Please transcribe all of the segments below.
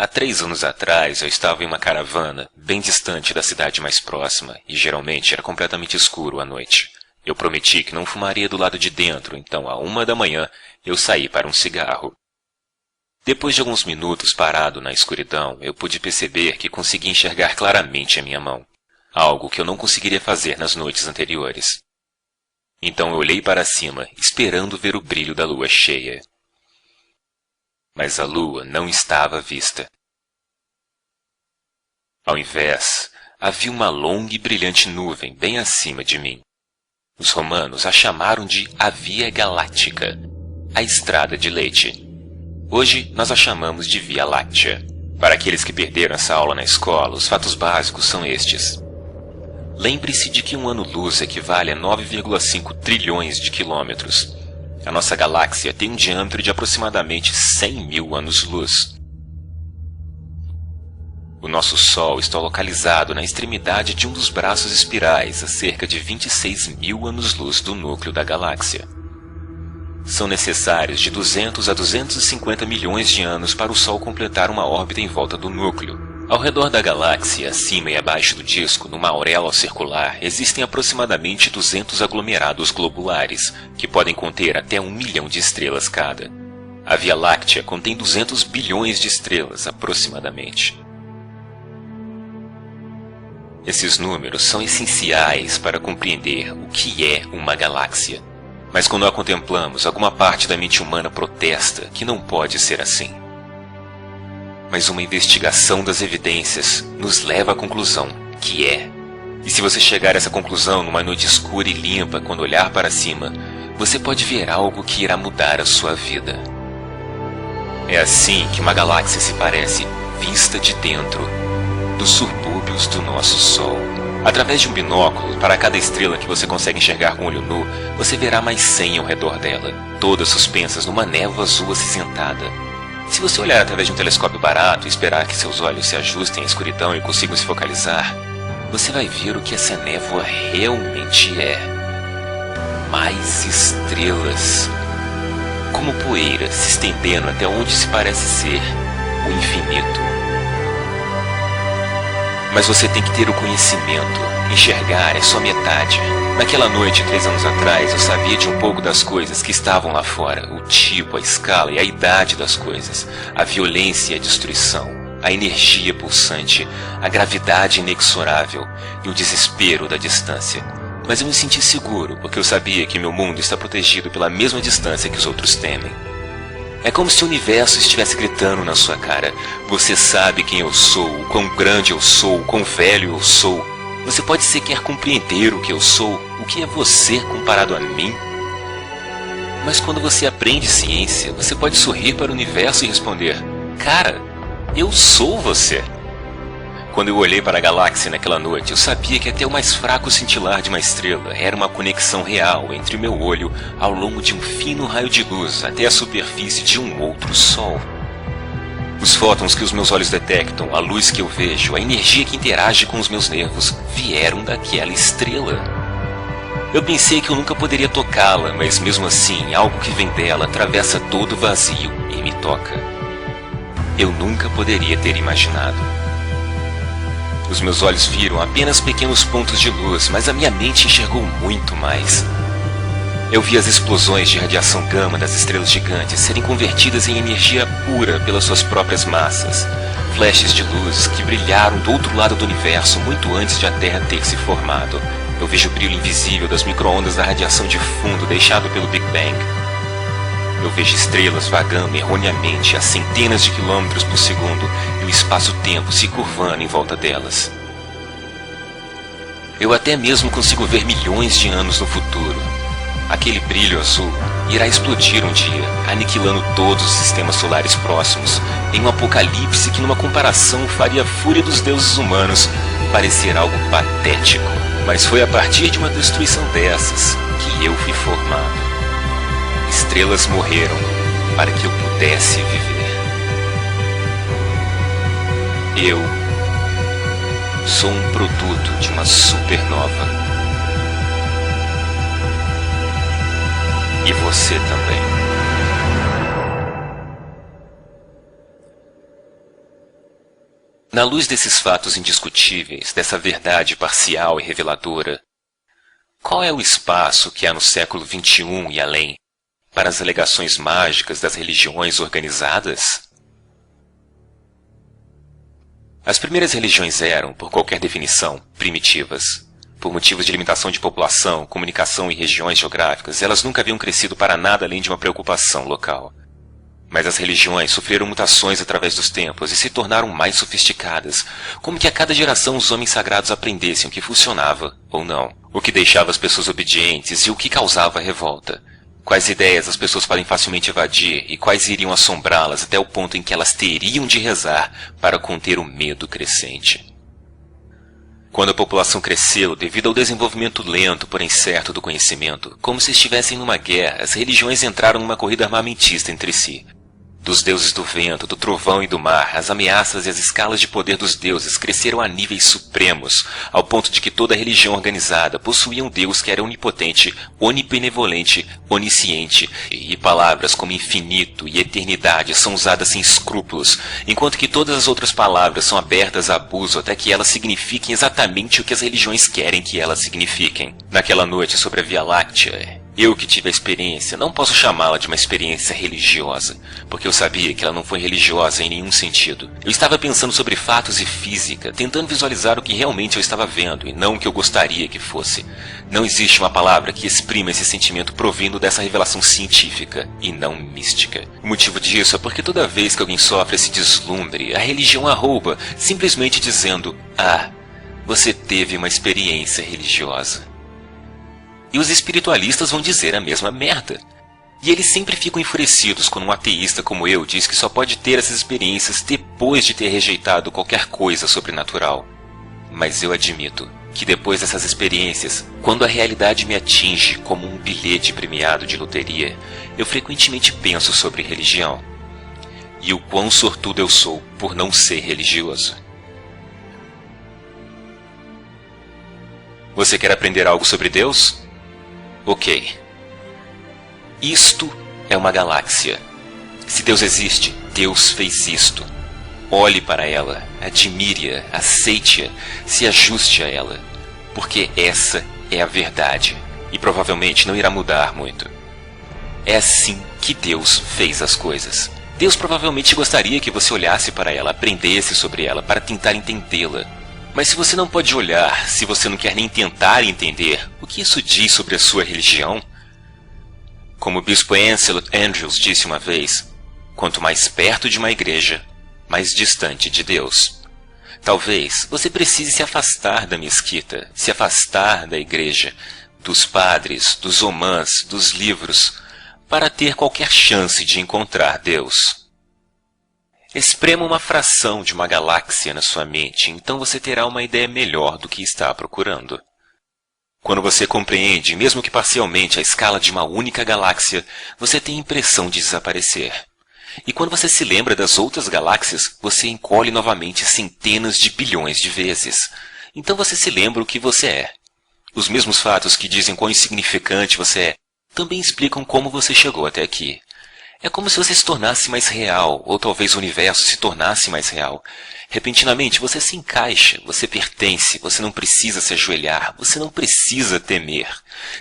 Há 3 anos atrás, eu estava em uma caravana, bem distante da cidade mais próxima, e geralmente era completamente escuro à noite. Eu prometi que não fumaria do lado de dentro, então, à 1 da manhã, eu saí para um cigarro. Depois de alguns minutos parado na escuridão, eu pude perceber que consegui enxergar claramente a minha mão, algo que eu não conseguiria fazer nas noites anteriores. Então eu olhei para cima, esperando ver o brilho da lua cheia. Mas a lua não estava à vista. Ao invés, havia uma longa e brilhante nuvem bem acima de mim. Os romanos a chamaram de a Via Galáctica, a Estrada de Leite. Hoje nós a chamamos de Via Láctea. Para aqueles que perderam essa aula na escola, os fatos básicos são estes. Lembre-se de que um ano-luz equivale a 9,5 trilhões de quilômetros. A nossa galáxia tem um diâmetro de aproximadamente 100 mil anos-luz. O nosso Sol está localizado na extremidade de um dos braços espirais, a cerca de 26 mil anos-luz do núcleo da galáxia. São necessários de 200 a 250 milhões de anos para o Sol completar uma órbita em volta do núcleo. Ao redor da galáxia, acima e abaixo do disco, numa auréola circular, existem aproximadamente 200 aglomerados globulares, que podem conter até 1 milhão de estrelas cada. A Via Láctea contém 200 bilhões de estrelas, aproximadamente. Esses números são essenciais para compreender o que é uma galáxia. Mas quando a contemplamos, alguma parte da mente humana protesta que não pode ser assim. Mas uma investigação das evidências nos leva à conclusão que é. E se você chegar a essa conclusão numa noite escura e limpa, quando olhar para cima, você pode ver algo que irá mudar a sua vida. É assim que uma galáxia se parece, vista de dentro, dos subúrbios do nosso Sol. Através de um binóculo, para cada estrela que você consegue enxergar com o olho nu, você verá mais 100 ao redor dela, todas suspensas numa névoa azul acinzentada. Se você olhar através de um telescópio barato e esperar que seus olhos se ajustem à escuridão e consigam se focalizar, você vai ver o que essa névoa realmente é. Mais estrelas. Como poeira se estendendo até onde se parece ser o infinito. Mas você tem que ter o conhecimento. Enxergar é só metade. Naquela noite, 3 anos atrás, eu sabia de um pouco das coisas que estavam lá fora. O tipo, a escala e a idade das coisas. A violência e a destruição. A energia pulsante. A gravidade inexorável. E o desespero da distância. Mas eu me senti seguro, porque eu sabia que meu mundo está protegido pela mesma distância que os outros temem. É como se o universo estivesse gritando na sua cara. Você sabe quem eu sou, o quão grande eu sou, o quão velho eu sou. Você pode sequer compreender o que eu sou, o que é você comparado a mim. Mas quando você aprende ciência, você pode sorrir para o universo e responder: cara, eu sou você. Quando eu olhei para a galáxia naquela noite, eu sabia que até o mais fraco cintilar de uma estrela era uma conexão real entre o meu olho ao longo de um fino raio de luz até a superfície de um outro Sol. Os fótons que os meus olhos detectam, a luz que eu vejo, a energia que interage com os meus nervos, vieram daquela estrela. Eu pensei que eu nunca poderia tocá-la, mas mesmo assim, algo que vem dela atravessa todo o vazio e me toca. Eu nunca poderia ter imaginado. Os meus olhos viram apenas pequenos pontos de luz, mas a minha mente enxergou muito mais. Eu vi as explosões de radiação gama das estrelas gigantes serem convertidas em energia pura pelas suas próprias massas. Flashes de luz que brilharam do outro lado do universo muito antes de a Terra ter se formado. Eu vejo o brilho invisível das micro-ondas da radiação de fundo deixado pelo Big Bang. Eu vejo estrelas vagando erroneamente a centenas de quilômetros por segundo e o espaço-tempo se curvando em volta delas. Eu até mesmo consigo ver milhões de anos no futuro. Aquele brilho azul irá explodir um dia, aniquilando todos os sistemas solares próximos, em um apocalipse que numa comparação faria a fúria dos deuses humanos parecer algo patético. Mas foi a partir de uma destruição dessas que eu fui formado. Estrelas morreram para que eu pudesse viver. Eu sou um produto de uma supernova. E você também. Na luz desses fatos indiscutíveis, dessa verdade parcial e reveladora, qual é o espaço que há no século XXI e além para as alegações mágicas das religiões organizadas? As primeiras religiões eram, por qualquer definição, primitivas. Por motivos de limitação de população, comunicação e regiões geográficas, elas nunca haviam crescido para nada além de uma preocupação local. Mas as religiões sofreram mutações através dos tempos e se tornaram mais sofisticadas, como que a cada geração os homens sagrados aprendessem o que funcionava ou não, o que deixava as pessoas obedientes e o que causava revolta. Quais ideias as pessoas podem facilmente evadir e quais iriam assombrá-las até o ponto em que elas teriam de rezar para conter o medo crescente. Quando a população cresceu devido ao desenvolvimento lento, porém certo do conhecimento, como se estivessem numa guerra, as religiões entraram numa corrida armamentista entre si. Dos deuses do vento, do trovão e do mar, as ameaças e as escalas de poder dos deuses cresceram a níveis supremos, ao ponto de que toda religião organizada possuía um deus que era onipotente, onibenevolente, onisciente, e palavras como infinito e eternidade são usadas sem escrúpulos, enquanto que todas as outras palavras são abertas a abuso até que elas signifiquem exatamente o que as religiões querem que elas signifiquem. Naquela noite sobre a Via Láctea, eu que tive a experiência, não posso chamá-la de uma experiência religiosa, porque eu sabia que ela não foi religiosa em nenhum sentido. Eu estava pensando sobre fatos e física, tentando visualizar o que realmente eu estava vendo e não o que eu gostaria que fosse. Não existe uma palavra que exprima esse sentimento provindo dessa revelação científica e não mística. O motivo disso é porque toda vez que alguém sofre esse deslumbre, a religião a rouba, simplesmente dizendo: "Ah, você teve uma experiência religiosa." E os espiritualistas vão dizer a mesma merda. E eles sempre ficam enfurecidos quando um ateísta como eu diz que só pode ter essas experiências depois de ter rejeitado qualquer coisa sobrenatural. Mas eu admito que depois dessas experiências, quando a realidade me atinge como um bilhete premiado de loteria, eu frequentemente penso sobre religião. E o quão sortudo eu sou por não ser religioso. Você quer aprender algo sobre Deus? Ok. Isto é uma galáxia. Se Deus existe, Deus fez isto. Olhe para ela, admire-a, aceite-a, se ajuste a ela, porque essa é a verdade e provavelmente não irá mudar muito. É assim que Deus fez as coisas. Deus provavelmente gostaria que você olhasse para ela, aprendesse sobre ela para tentar entendê-la. Mas se você não pode olhar, se você não quer nem tentar entender, o que isso diz sobre a sua religião? Como o bispo Ansel Andrews disse uma vez, quanto mais perto de uma igreja, mais distante de Deus. Talvez você precise se afastar da mesquita, se afastar da igreja, dos padres, dos omãs, dos livros, para ter qualquer chance de encontrar Deus. Esprema uma fração de uma galáxia na sua mente, então você terá uma ideia melhor do que está procurando. Quando você compreende, mesmo que parcialmente, a escala de uma única galáxia, você tem a impressão de desaparecer. E quando você se lembra das outras galáxias, você encolhe novamente centenas de bilhões de vezes. Então você se lembra o que você é. Os mesmos fatos que dizem quão insignificante você é, também explicam como você chegou até aqui. É como se você se tornasse mais real, ou talvez o universo se tornasse mais real. Repentinamente você se encaixa, você pertence, você não precisa se ajoelhar, você não precisa temer.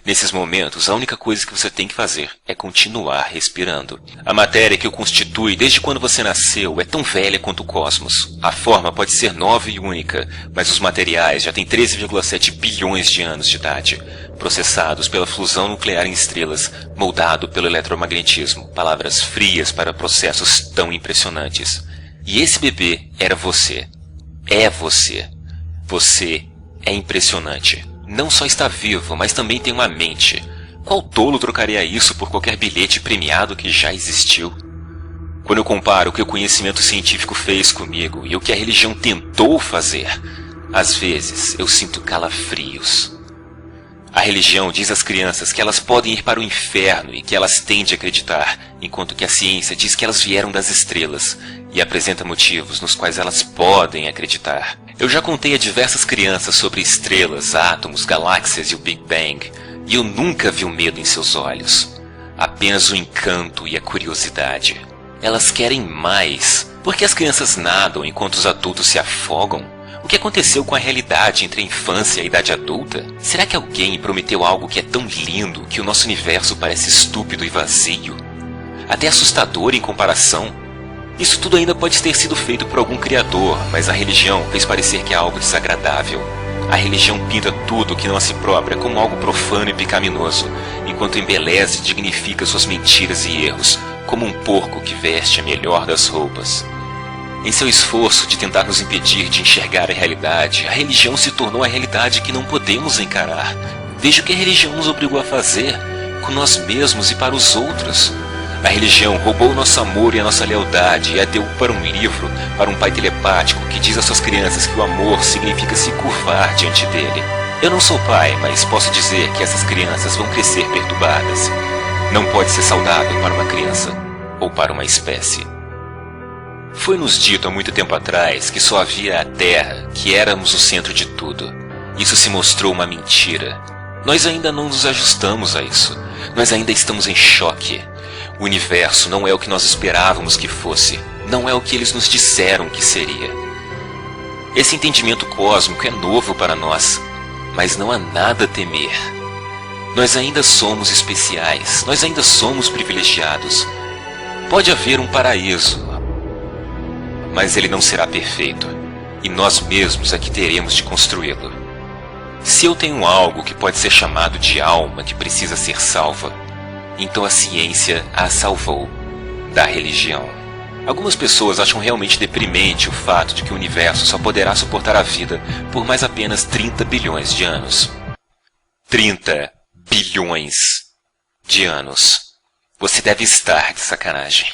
Nesses momentos, a única coisa que você tem que fazer é continuar respirando. A matéria que o constitui desde quando você nasceu é tão velha quanto o cosmos. A forma pode ser nova e única, mas os materiais já têm 13,7 bilhões de anos de idade. Processados pela fusão nuclear em estrelas, moldado pelo eletromagnetismo, palavras frias para processos tão impressionantes. E esse bebê era você. É você. Você é impressionante. Não só está vivo, mas também tem uma mente. Qual tolo trocaria isso por qualquer bilhete premiado que já existiu? Quando eu comparo o que o conhecimento científico fez comigo e o que a religião tentou fazer, às vezes eu sinto calafrios. A religião diz às crianças que elas podem ir para o inferno e que elas têm de acreditar, enquanto que a ciência diz que elas vieram das estrelas e apresenta motivos nos quais elas podem acreditar. Eu já contei a diversas crianças sobre estrelas, átomos, galáxias e o Big Bang, e eu nunca vi o medo em seus olhos, apenas o encanto e a curiosidade. Elas querem mais. Por que as crianças nadam enquanto os adultos se afogam? O que aconteceu com a realidade entre a infância e a idade adulta? Será que alguém prometeu algo que é tão lindo que o nosso universo parece estúpido e vazio? Até assustador em comparação? Isso tudo ainda pode ter sido feito por algum criador, mas a religião fez parecer que é algo desagradável. A religião pinta tudo que não a si própria como algo profano e pecaminoso, enquanto embeleza e dignifica suas mentiras e erros, como um porco que veste a melhor das roupas. Em seu esforço de tentar nos impedir de enxergar a realidade, a religião se tornou a realidade que não podemos encarar. Veja o que a religião nos obrigou a fazer, com nós mesmos e para os outros. A religião roubou o nosso amor e a nossa lealdade e a deu para um livro, para um pai telepático que diz às suas crianças que o amor significa se curvar diante dele. Eu não sou pai, mas posso dizer que essas crianças vão crescer perturbadas. Não pode ser saudável para uma criança ou para uma espécie. Foi-nos dito há muito tempo atrás que só havia a Terra, que éramos o centro de tudo. Isso se mostrou uma mentira. Nós ainda não nos ajustamos a isso. Nós ainda estamos em choque. O universo não é o que nós esperávamos que fosse. Não é o que eles nos disseram que seria. Esse entendimento cósmico é novo para nós, mas não há nada a temer. Nós ainda somos especiais. Nós ainda somos privilegiados. Pode haver um paraíso, mas ele não será perfeito, e nós mesmos é que teremos de construí-lo. Se eu tenho algo que pode ser chamado de alma que precisa ser salva, então a ciência a salvou da religião. Algumas pessoas acham realmente deprimente o fato de que o universo só poderá suportar a vida por mais apenas 30 bilhões de anos. 30 bilhões de anos. Você deve estar de sacanagem.